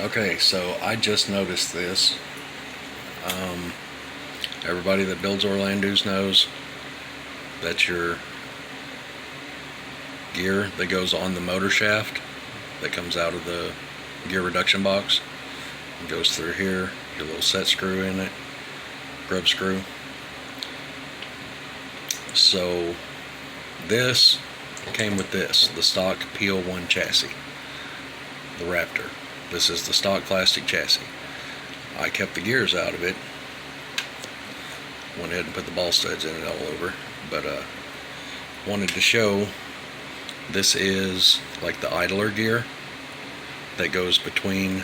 Okay, so I just noticed this. Everybody that builds Orlandoos knows that your gear that goes on the motor shaft that comes out of the gear reduction box goes through here, your little set screw in it, grub screw. So this came with this, the stock P01 chassis, the Raptor. This is the stock plastic chassis. I kept the gears out of it, went ahead and put the ball studs in it all over, but wanted to show this is like the idler gear that goes between,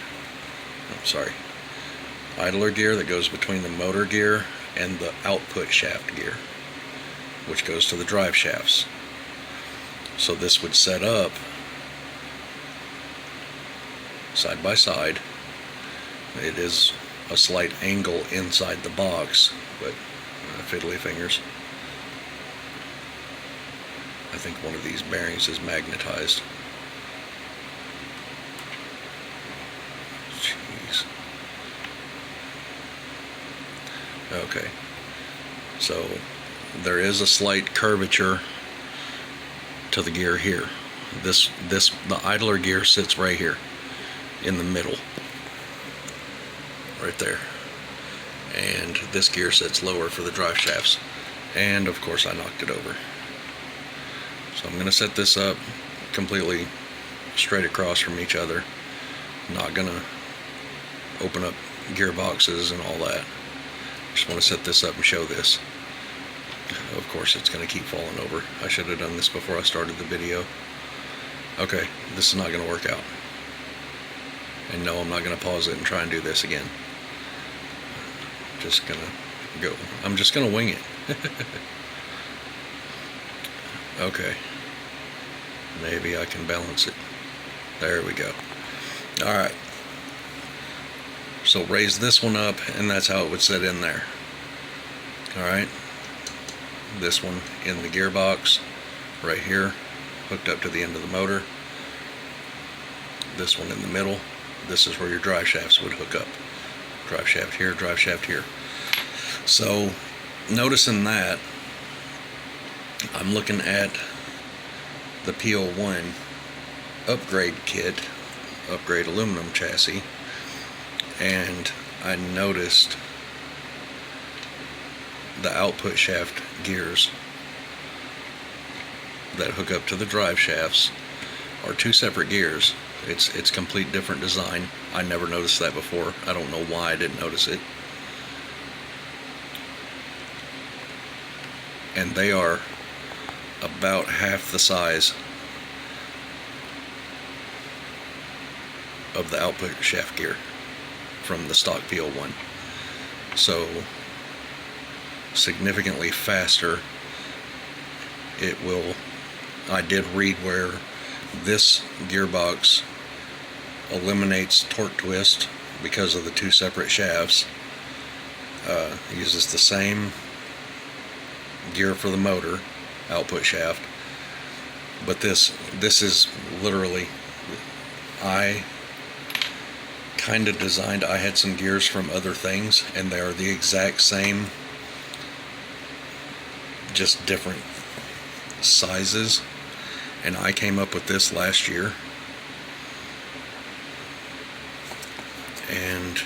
idler gear that goes between the motor gear and the output shaft gear, which goes to the drive shafts. So this would set up side by side. It is a slight angle inside the box, but fiddly fingers. I think one of these bearings is magnetized. Jeez. Okay. So there is a slight curvature to the gear here. The idler gear sits right here in the middle, right there, and this gear sits lower for the drive shafts, and of course I knocked it over. So I'm going to set this up completely straight across from each other. Not going to open up gearboxes and all that. Just want to set this up and show this. Of course it's going to keep falling over. I should have done this before I started the video. Okay, this is not going to work out. And no, I'm not going to pause it and try and do this again. Just going to go. I'm just going to wing it. Okay. Maybe I can balance it. There we go. Alright. So raise this one up, and that's how it would sit in there. Alright. This one in the gearbox, right here, hooked up to the end of the motor. This one in the middle. This is where your drive shafts would hook up. Drive shaft here, drive shaft here. So, noticing that, I'm looking at the P01 upgrade kit, upgrade aluminum chassis, and I noticed the output shaft gears that hook up to the drive shafts are two separate gears. It's complete different design. I never noticed that before. I don't know why I didn't notice it. And they are about half the size of the output shaft gear from the stock P01. So significantly faster. It will, I did read where this gearbox eliminates torque twist because of the two separate shafts. It uses the same gear for the motor output shaft, but this is literally, I kind of designed, I had some gears from other things and they are the exact same, just different sizes, and I came up with this last year, and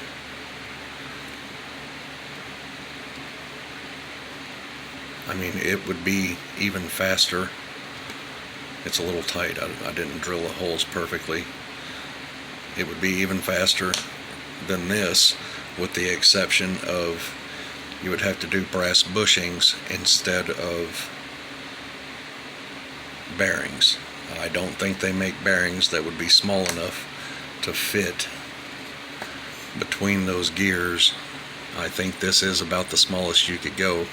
I mean, it would be even faster. It's a little tight. I didn't drill the holes perfectly. It would be even faster than this, with the exception of you would have to do brass bushings instead of bearings. I don't think they make bearings that would be small enough to fit between those gears. I think this is about the smallest you could go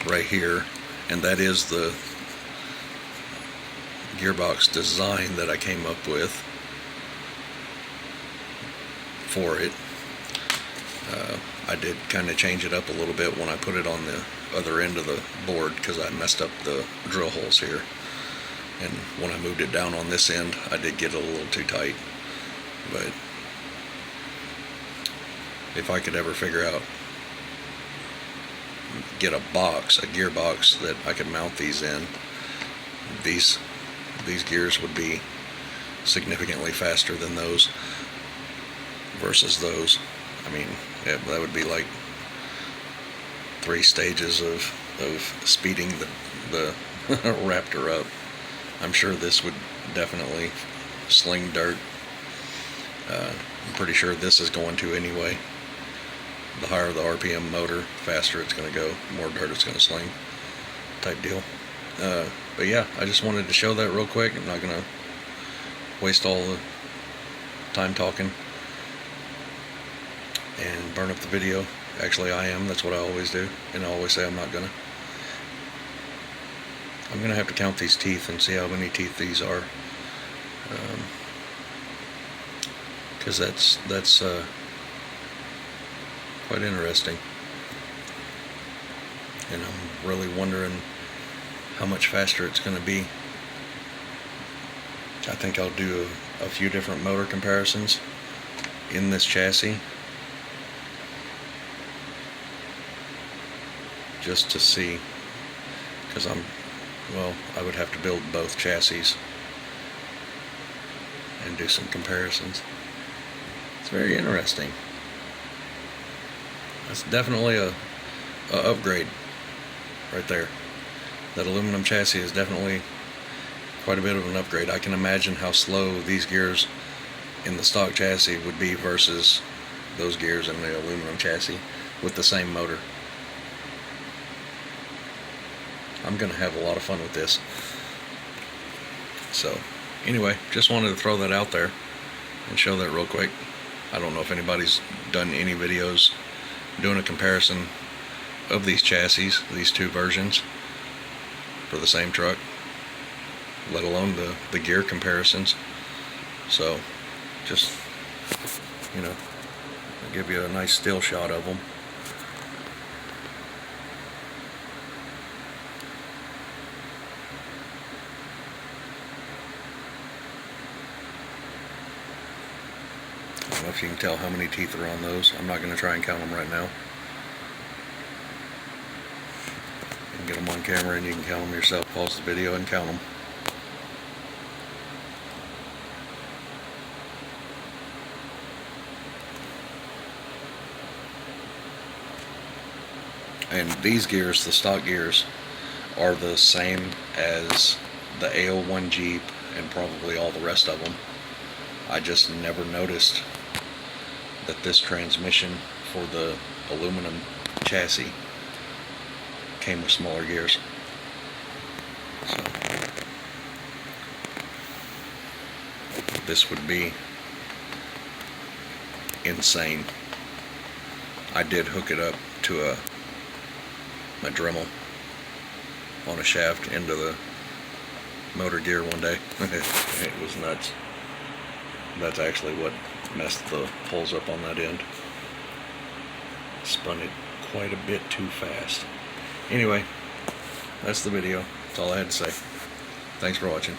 right here, and that is the gearbox design that I came up with for it. I did kind of change it up a little bit when I put it on the other end of the board because I messed up the drill holes here, and when I moved it down on this end I did get it a little too tight, but if I could ever figure out, get a gearbox that I could mount these in, these gears would be significantly faster than those versus those. I mean, that would be like 3 stages of speeding the Raptor up. I'm sure this would definitely sling dirt. I'm pretty sure this is going to anyway. The higher the RPM motor, faster it's going to go, more dirt it's going to sling, type deal. But yeah, I just wanted to show that real quick. I'm not going to waste all the time talking and burn up the video. Actually, I am. That's what I always do, and I always say I'm not gonna. I'm gonna have to count these teeth and see how many teeth these are, because that's quite interesting, and I'm really wondering how much faster it's going to be. I think I'll do a few different motor comparisons in this chassis just to see, because I would have to build both chassis and do some comparisons. It's very interesting. That's definitely a upgrade right there. That aluminum chassis is definitely quite a bit of an upgrade. I can imagine how slow these gears in the stock chassis would be versus those gears in the aluminum chassis with the same motor. I'm going to have a lot of fun with this. So anyway, just wanted to throw that out there and show that real quick. I don't know if anybody's done any videos doing a comparison of these chassis, these two versions for the same truck, let alone the gear comparisons. So just, I'll give you a nice still shot of them. I don't know if you can tell how many teeth are on those. I'm not going to try and count them right now. You can get them on camera and you can count them yourself. Pause the video and count them. And these gears, the stock gears, are the same as the A01 Jeep and probably all the rest of them. I just never noticed that this transmission for the aluminum chassis came with smaller gears. So this would be insane. I did hook it up to my Dremel on a shaft into the motor gear one day. It was nuts. That's actually what messed the holes up on that end. Spun it quite a bit too fast. Anyway, that's the video. That's all I had to say. Thanks for watching.